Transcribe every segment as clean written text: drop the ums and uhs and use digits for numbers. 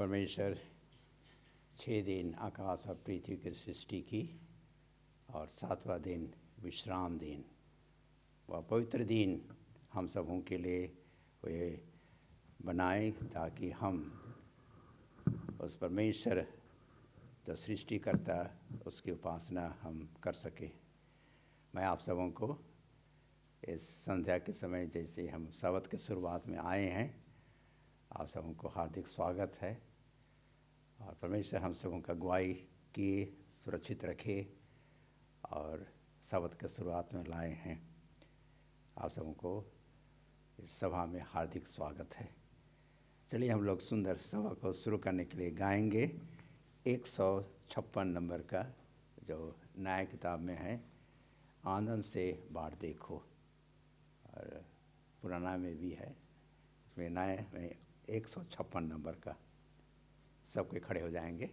परमेश्वर 6 दिन आकाश और पृथ्वी की सृष्टि की और 7वां दिन विश्राम दिन, वह पवित्र दिन हम सबों के लिए वे बनाए ताकि हम उस परमेश्वर जो सृष्टि करता उसकी उपासना हम कर सके। मैं आप सबों को इस संध्या के समय जैसे हम सब्त के शुरुआत में आए हैं, आप सबों को हार्दिक स्वागत है और परमेश्वर हम सबों का अगुवाई की सुरक्षित रखे और सब्त के शुरुआत में लाए हैं। आप सबों को इस सभा में हार्दिक स्वागत है। चलिए हम लोग सुंदर सभा को शुरू करने के लिए गाएंगे 156 नंबर का जो नया किताब में है, आनंद से बाढ़ देखो, और पुराना में भी है, इसमें नए में 156 नंबर का। सबके खड़े हो जाएंगे।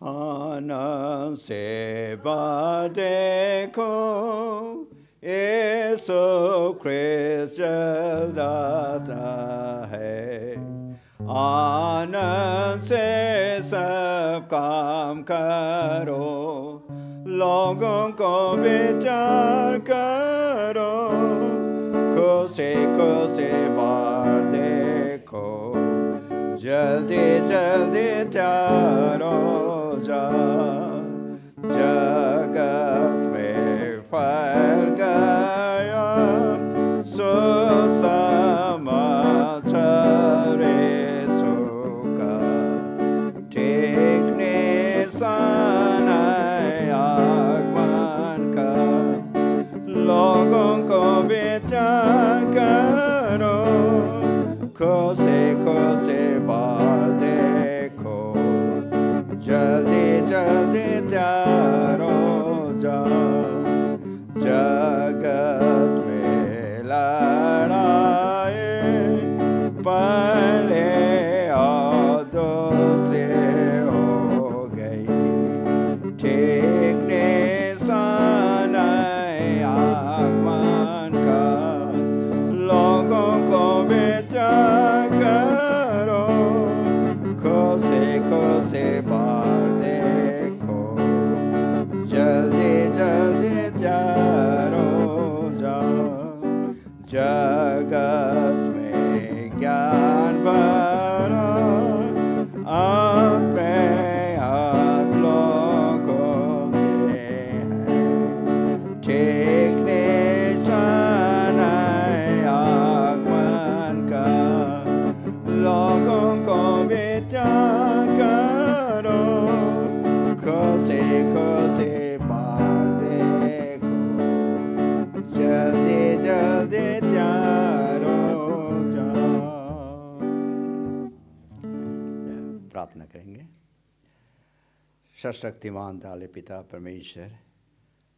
आनंद से बाढ़ देखो, यीशु ख्रिस्त दाता है। आनंद से सब काम करो, लोगों को विचार करो, खुशी खुशी बाढ़ देखो, जल्दी जल्दी तैयार हो जाओ। जगत में फैल गया सुसमाचार यीशु का, ठीक निशान है आगमन का। लोगों को विचार करो, खुशी खुशी बाढ़ देखो, जल्दी जल्दी तैयार हो जाओ। जगत में लड़ाई पहले और दूसरे हो गई, ठीक निशान है आगमन का। लोगों को विचार करो, खुशी खुशी बाढ़ देखो, जल्दी जल्दी तैयार हो जाओ। जगत में ज्ञान भरा, आप में हाथ लोगों के हैं, ठीक निशान है आगमन का। लोगों को विचार करो, खुशी खुशी बाढ़ देखो, जल्दी जल्दी तैयार हो जाओ। प्रार्थना करेंगे। सर्वशक्तिमान दयालु पिता परमेश्वर,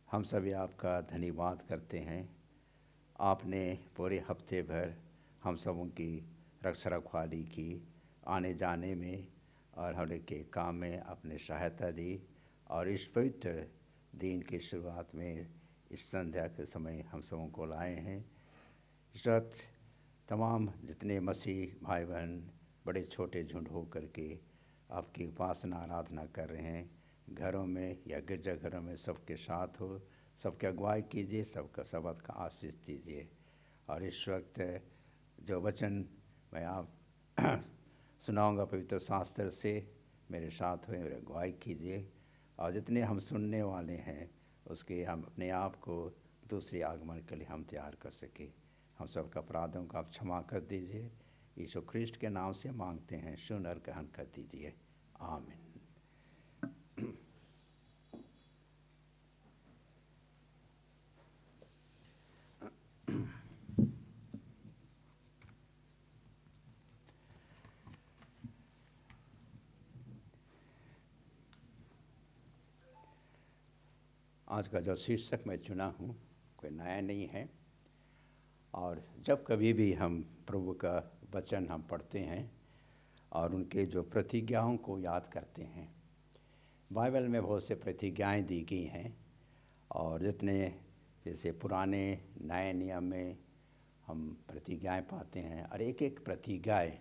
हम सभी आपका धन्यवाद करते हैं। आपने पूरे हफ्ते भर हम सबों की रक्षा रखवाली की, आने जाने में और हमारे के काम में अपने सहायता दी, और इस पवित्र दिन की शुरुआत में इस संध्या के समय हम सबों को लाए हैं। इस वक्त तमाम जितने मसीह भाई बहन बड़े छोटे झुंड हो करके आपकी उपासना आराधना कर रहे हैं, घरों में या गिरजाघरों में सबके साथ हो, सबके अगुवाई कीजिए, सबका सबद का आशीष दीजिए। और इस वक्त जो वचन मैं आप सुनाऊंगा पवित्र शास्त्र से, मेरे साथ हुए, मेरे अगुवाई कीजिए, और जितने हम सुनने वाले हैं उसके हम अपने आप को दूसरे आगमन के लिए हम तैयार कर सके। हम सबका अपराधों का आप क्षमा कर दीजिए। यीशु ख्रिस्ट के नाम से मांगते हैं, सुन और ग्रहण कर दीजिए। आमीन। आज का जो शीर्षक मैं चुना हूँ कोई नया नहीं है, और जब कभी भी हम प्रभु का वचन हम पढ़ते हैं और उनके जो प्रतिज्ञाओं को याद करते हैं, बाइबल में बहुत से प्रतिज्ञाएं दी गई हैं, और जितने जैसे पुराने नए नियम में हम प्रतिज्ञाएं पाते हैं, और एक एक प्रतिज्ञाएं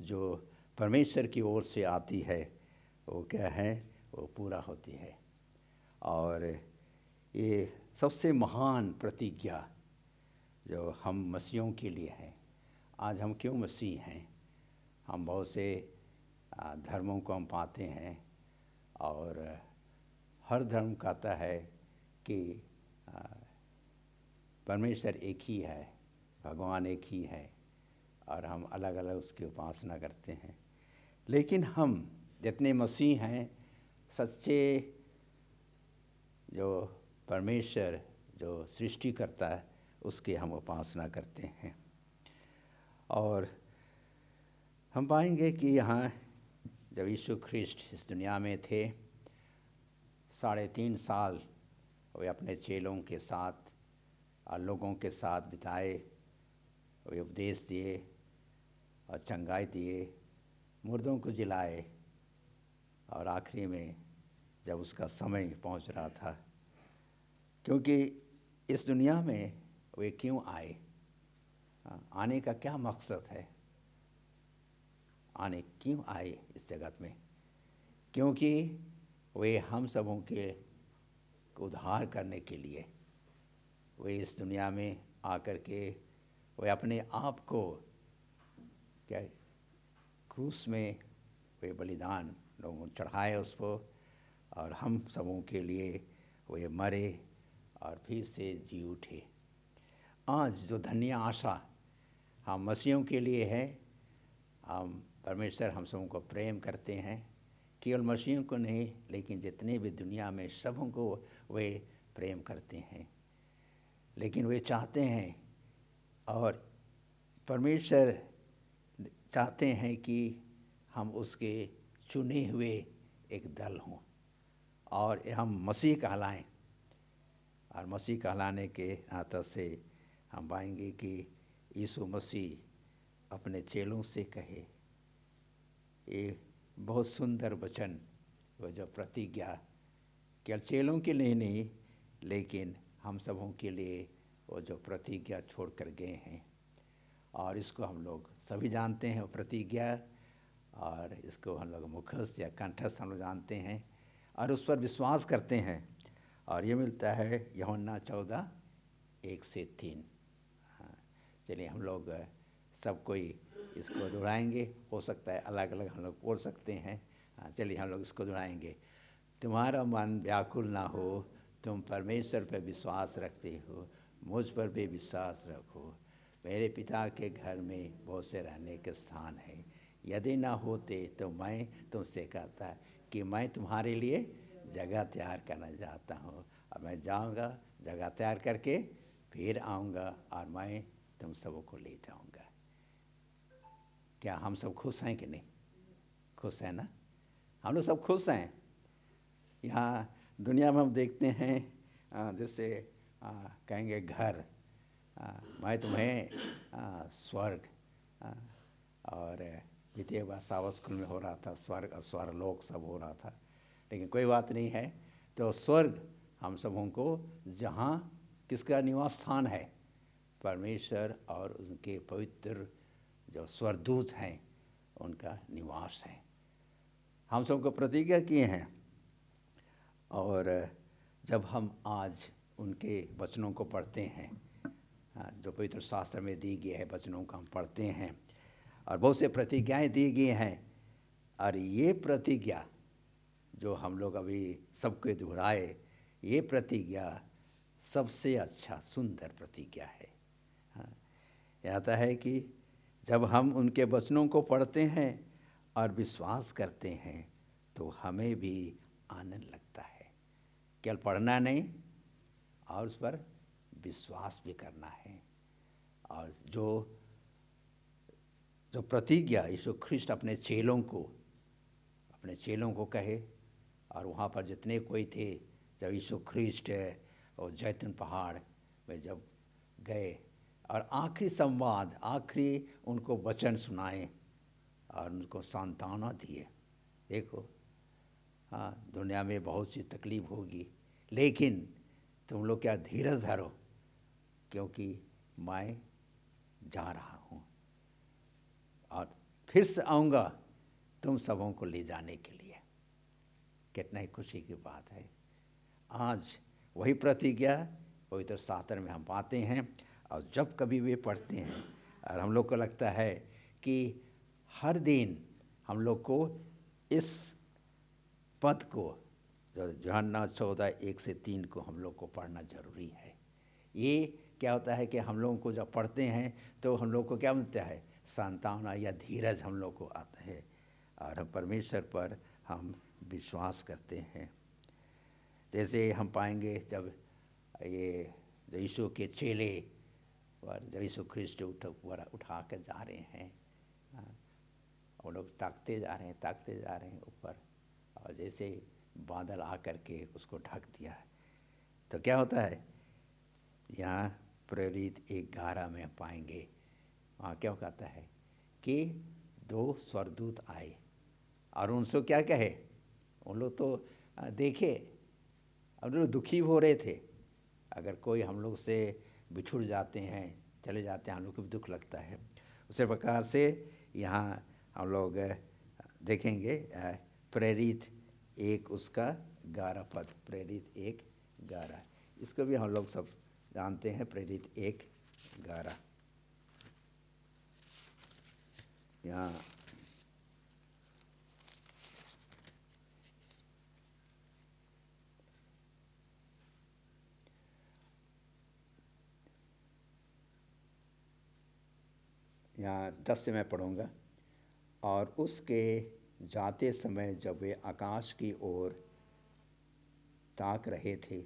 जो परमेश्वर की ओर से आती है वो क्या है, वो पूरा होती है। और ये सबसे महान प्रतिज्ञा जो हम मसीहों के लिए है। आज हम क्यों मसीह हैं? हम बहुत से धर्मों को हम पाते हैं, और हर धर्म कहता है कि परमेश्वर एक ही है, भगवान एक ही है, और हम अलग अलग उसकी उपासना करते हैं। लेकिन हम जितने मसीह हैं, सच्चे जो परमेश्वर जो सृष्टि करता है उसकी हम उपासना करते हैं। और हम पाएंगे कि यहाँ जब यीशु ख्रिस्ट इस दुनिया में थे, 3.5 साल वे अपने चेलों के साथ और लोगों के साथ बिताए। वे उपदेश दिए और चंगाई दिए, मुर्दों को जिलाए, और आखिरी में जब उसका समय पहुंच रहा था, क्योंकि इस दुनिया में वे क्यों आए, आने का क्या मकसद है, आने क्यों आए इस जगत में? क्योंकि वे हम सबों के उद्धार करने के लिए वे इस दुनिया में आकर के वे अपने आप को क्या क्रूस में वे बलिदान लोगों चढ़ाए उस पर, और हम सबों के लिए वे मरे और फिर से जी उठे। आज जो धन्य आशा हम मसीहों के लिए है, हम परमेश्वर हम सबों को प्रेम करते हैं, केवल मसीहों को नहीं लेकिन जितने भी दुनिया में सबों को वे प्रेम करते हैं। लेकिन वे चाहते हैं, और परमेश्वर चाहते हैं कि हम उसके चुने हुए एक दल हों और हम मसीह कहलाएं। और मसीह कहलाने के नाते से हम पाएंगे कि यीशु मसीह अपने चेलों से कहे, ये बहुत सुंदर वचन, वो जो प्रतिज्ञा केवल चेलों के लिए नहीं लेकिन हम सबों के लिए वो जो प्रतिज्ञा छोड़ कर गए हैं, और इसको हम लोग सभी जानते हैं वो प्रतिज्ञा, और इसको हम लोग मुखस्त या कंठस्थ हम लोग जानते हैं और उस पर विश्वास करते हैं। और ये मिलता है यूहन्ना 14:1-3। हाँ, चलिए हम लोग सब कोई इसको दोहराएंगे। हो सकता है अलग अलग हम लोग बोल सकते हैं। हाँ, चलिए हम लोग इसको दोहराएंगे। तुम्हारा मन व्याकुल ना हो, तुम परमेश्वर पर विश्वास रखते हो, मुझ पर भी विश्वास रखो। मेरे पिता के घर में बहुत से रहने के स्थान है, यदि ना होते तो मैं तुमसे कहता कि मैं तुम्हारे लिए जगह तैयार करना चाहता हूँ, और मैं जाऊँगा जगह तैयार करके फिर आऊँगा और मैं तुम सबों को ले जाऊँगा। क्या हम सब खुश हैं कि नहीं? खुश हैं ना? हम लोग सब खुश हैं। यहाँ दुनिया में हम देखते हैं जैसे कहेंगे घर, मैं तुम्हें स्वर्ग, और द्वितीय बार सावा स्कूल में हो रहा था, स्वर्ग और स्वर्लोक सब हो रहा था। लेकिन कोई बात नहीं है, तो स्वर्ग हम सबों को जहाँ किसका निवास स्थान है? परमेश्वर और उनके पवित्र जो स्वर्गदूत हैं उनका निवास है। हम सबको प्रतिज्ञा किए हैं, और जब हम आज उनके वचनों को पढ़ते हैं, जो पवित्र शास्त्र में दी गई है वचनों को हम पढ़ते हैं, और बहुत से प्रतिज्ञाएं दी गई हैं, और ये प्रतिज्ञा जो हम लोग अभी सबके दोहराए, ये प्रतिज्ञा सबसे अच्छा सुंदर प्रतिज्ञा है। हाँ, आता है कि जब हम उनके वचनों को पढ़ते हैं और विश्वास करते हैं तो हमें भी आनंद लगता है। केवल पढ़ना नहीं, और उस पर विश्वास भी करना है। और जो प्रतिज्ञा यीशु ख्रिस्ट अपने चेलों को कहे, और वहाँ पर जितने कोई थे, जब यीशु ख्रिस्ट और जैतून पहाड़ में जब गए और आखिरी संवाद, आखिरी उनको वचन सुनाए और उनको सांत्वना दिए। देखो, हाँ, दुनिया में बहुत सी तकलीफ होगी, लेकिन तुम लोग क्या धीरज धरो, क्योंकि मैं जा रहा हूँ और फिर से आऊँगा तुम सबों को ले जाने के लिए। कितना ही खुशी की बात है। आज वही प्रतिज्ञा पवित्र शास्त्र में हम पाते हैं, और जब कभी वे पढ़ते हैं और हम लोग को लगता है कि हर दिन हम लोग को इस पद को, जो यूहन्ना 14:1-3 को हम लोग को पढ़ना जरूरी है। ये क्या होता है कि हम लोगों को जब पढ़ते हैं तो हम लोग को क्या मिलता है, सांत्वना या धीरज हम लोग को आता है, और हम परमेश्वर पर हम विश्वास करते हैं। जैसे हम पाएंगे जब ये यीशु के चेले और जब यीशु ख्रिस्ट उठा कर जा रहे हैं, वो लोग ताकते जा रहे हैं ऊपर, और जैसे बादल आ कर के उसको ढक दिया, तो क्या होता है, यहाँ प्रेरित 11 में पाएंगे, वहाँ क्या कहता है कि 2 स्वर्गदूत आए और उनसे क्या कहे, उन लोग तो देखे, अब लोग दुखी हो रहे थे। अगर कोई हम लोग से बिछुड़ जाते हैं, चले जाते हैं, हम लोग को भी दुख लगता है। उसी प्रकार से यहाँ हम लोग देखेंगे प्रेरित 1 उसका 11 पद, प्रेरित 1:11, इसको भी हम लोग सब जानते हैं। प्रेरित 1:11 यहाँ यहाँ 10 से मैं पढ़ूँगा। और उसके जाते समय जब वे आकाश की ओर ताक रहे थे,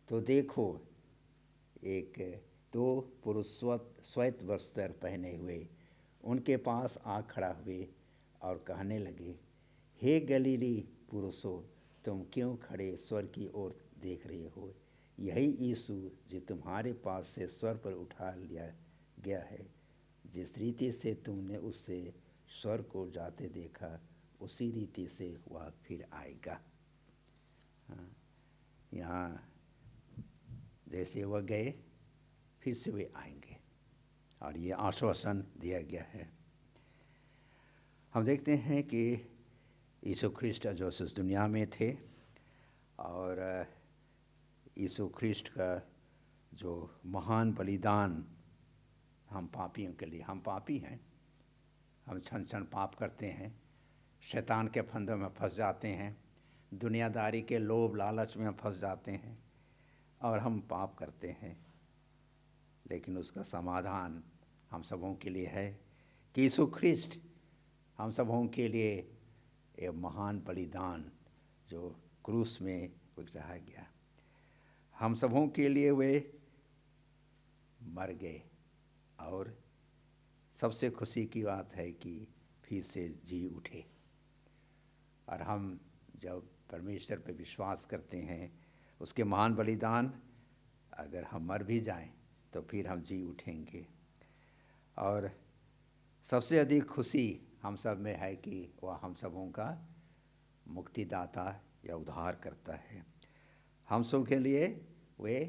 तो देखो एक 2 पुरुष श्वेत वस्त्र पहने हुए उनके पास आ खड़ा हुए और कहने लगे, हे गलीली पुरुषों, तुम क्यों खड़े स्वर्ग की ओर देख रहे हो? यही यीशु जो तुम्हारे पास से स्वर्ग पर उठा लिया गया है, जिस रीति से तुमने उससे स्वर्ग को जाते देखा, उसी रीति से वह फिर आएगा। हाँ, यहाँ जैसे वह गए फिर से वे आएंगे, और ये आश्वासन दिया गया है। हम देखते हैं कि यीशु ख्रिस्ट जो इस दुनिया में थे, और यीशु ख्रिस्ट का जो महान बलिदान हम पापियों के लिए, हम पापी हैं, हम क्षण क्षण पाप करते हैं, शैतान के फंदों में फंस जाते हैं, दुनियादारी के लोभ लालच में फंस जाते हैं और हम पाप करते हैं। लेकिन उसका समाधान हम सबों के लिए है कि यीशु ख्रिस्ट हम सबों के लिए एक महान बलिदान जो क्रूस में चढ़ाया गया, हम सबों के लिए वे मर गए। और सबसे खुशी की बात है कि फिर से जी उठे, और हम जब परमेश्वर पे विश्वास करते हैं, उसके महान बलिदान, अगर हम मर भी जाएं तो फिर हम जी उठेंगे। और सबसे अधिक खुशी हम सब में है कि वह हम सबों का मुक्तिदाता या उद्धार करता है। हम सब के लिए वे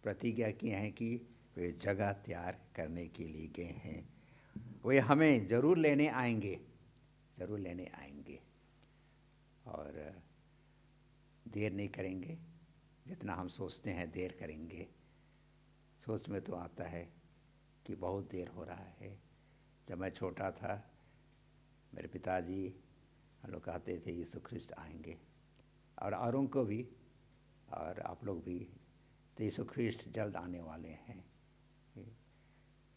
प्रतिज्ञा किए हैं कि वे जगह तैयार करने के लिए गए हैं। वे हमें ज़रूर लेने आएंगे, ज़रूर लेने आएंगे, और देर नहीं करेंगे। जितना हम सोचते हैं देर करेंगे, सोच में तो आता है कि बहुत देर हो रहा है। जब मैं छोटा था, मेरे पिताजी हम लोग कहते थे यीशु ख्रिस्ट आएंगे, और औरों को भी, और आप लोग भी, तो यीशु ख्रिस्ट जल्द आने वाले हैं।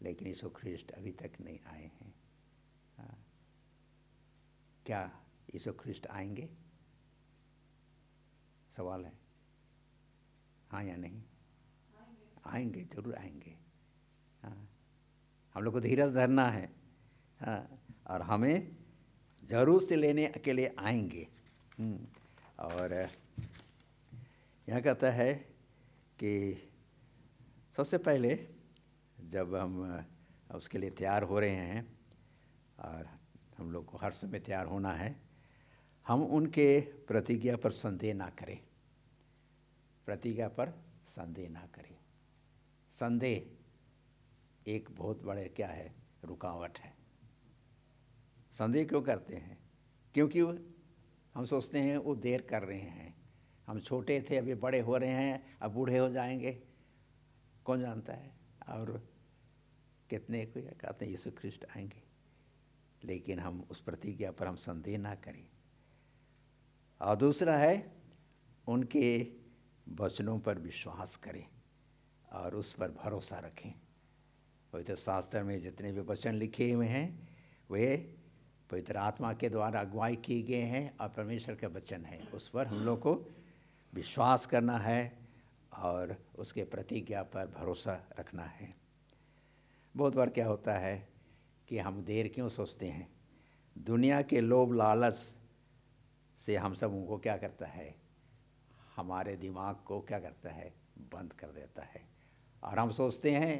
लेकिन यीशु ख्रिस्ट अभी तक नहीं आए हैं। क्या यीशु ख्रिस्ट आएंगे? सवाल है, हाँ या नहीं? आएंगे, जरूर आएंगे। हाँ, हम लोग को धीरज धरना है। हाँ, और हमें जरूर से लेने के लिए आएंगे। और यहाँ कहता है कि सबसे पहले जब हम उसके लिए तैयार हो रहे हैं, और हम लोग को हर समय तैयार होना है, हम उनके प्रतिज्ञा पर संदेह ना करें, प्रतिज्ञा पर संदेह ना करें। संदेह एक बहुत बड़े क्या है, रुकावट है। संदेह क्यों करते हैं? क्योंकि हम सोचते हैं वो देर कर रहे हैं, हम छोटे थे अभी बड़े हो रहे हैं, अब बूढ़े हो जाएंगे, कौन जानता है। और कितने को कहते हैं यीशु ख्रिस्ट आएंगे, लेकिन हम उस प्रतिज्ञा पर हम संदेह ना करें। और दूसरा है उनके वचनों पर विश्वास करें और उस पर भरोसा रखें। पवित्र शास्त्र में जितने भी वचन लिखे हुए हैं वे पवित्र आत्मा के द्वारा अगुवाई किए गए हैं और परमेश्वर का वचन है, उस पर हम लोग को विश्वास करना है और उसके प्रतिज्ञा पर भरोसा रखना है। बहुत बार क्या होता है कि हम देर क्यों सोचते हैं? दुनिया के लोभ लालच से हम सब उनको क्या करता है, हमारे दिमाग को क्या करता है, बंद कर देता है। और हम सोचते हैं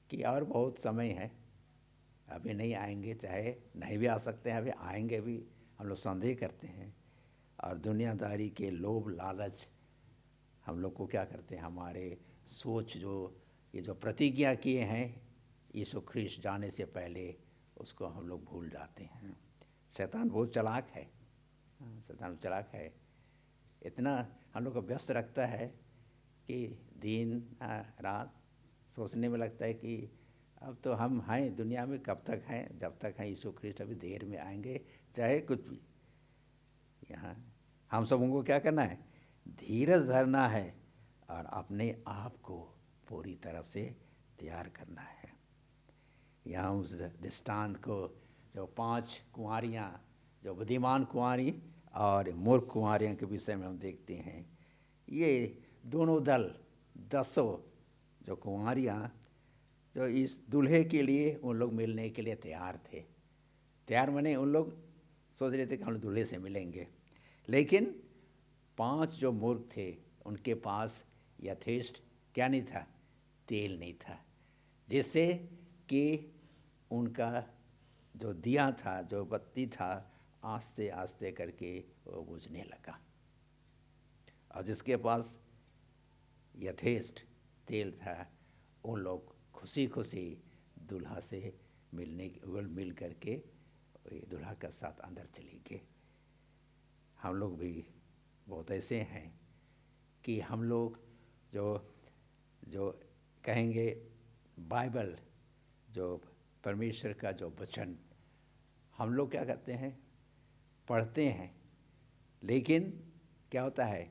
कि और बहुत समय है, अभी नहीं आएंगे, चाहे नहीं भी आ सकते हैं, अभी आएंगे भी, हम लोग संदेह करते हैं। और दुनियादारी के लोभ लालच हम लोग को क्या करते हैं, हमारे सोच जो ये जो प्रतिज्ञा किए हैं यीशु ख्रिस्ट जाने से पहले, उसको हम लोग भूल जाते हैं। शैतान बहुत चालाक है, शैतान चालाक है। इतना हम लोग को व्यस्त रखता है कि दिन रात सोचने में लगता है कि अब तो हम हैं दुनिया में, कब तक हैं, जब तक हैं यीशु ख्रिस्ट अभी देर में आएंगे, चाहे कुछ भी। यहाँ हम सबों को क्या करना है, धीरज धरना है और अपने आप को पूरी तरह से तैयार करना है। यहाँ उस दृष्टांत को, जो 5 कुंवारियाँ, जो बुद्धिमान कुंवारी और मूर्ख कुंवारियों के विषय में हम देखते हैं। ये दोनों दल 10 जो कुंवारियाँ जो इस दूल्हे के लिए उन लोग मिलने के लिए तैयार थे। तैयार माने उन लोग सोच रहे थे कि हम लोग दूल्हे से मिलेंगे, लेकिन 5 जो मूर्ख थे उनके पास यथेष्ट क्या नहीं था, तेल नहीं था, जिससे कि उनका जो दिया था, जो बत्ती था, आस्ते आस्ते करके वो बुझने लगा। और जिसके पास यथेष्ट तेल था उन लोग खुशी खुशी दूल्हा से मिल करके दूल्हा के साथ अंदर चले गए। हम लोग भी बहुत ऐसे हैं कि हम लोग जो कहेंगे बाइबल, जो परमेश्वर का जो वचन, हम लोग क्या करते हैं, पढ़ते हैं, लेकिन क्या होता है,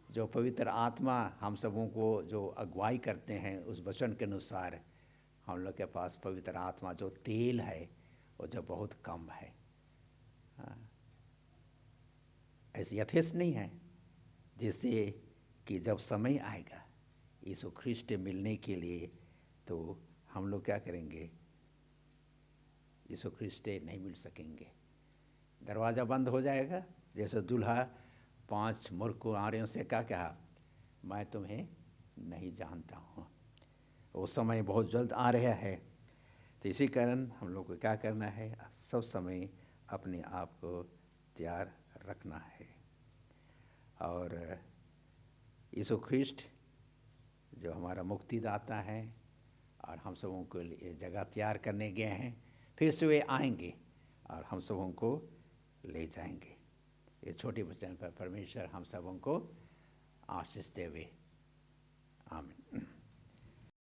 जो पवित्र आत्मा हम सबों को जो अगुवाई करते हैं उस वचन के अनुसार, हम लोग के पास पवित्र आत्मा जो तेल है वो जो बहुत कम है। ऐसे यथेष्ट नहीं है, जिससे कि जब समय आएगा यीशु ख्रिस्ट मिलने के लिए, तो हम लोग क्या करेंगे, यीशु ख्रिस्ट नहीं मिल सकेंगे, दरवाज़ा बंद हो जाएगा। जैसे दूल्हा 5 मूर्ख कुंवारियों से क्या कहा, मैं तुम्हें नहीं जानता हूँ। वो समय बहुत जल्द आ रहा है, तो इसी कारण हम लोग को क्या करना है, सब समय अपने आप को तैयार रखना है। और यीशु ख्रिस्ट जो हमारा मुक्तिदाता है और हम सबों के लिए जगह तैयार करने गए हैं, फिर से वे आएंगे और हम सबों को ले जाएंगे। ये छोटे वचन पर परमेश्वर हम सबों को आशीष देवे। आमीन।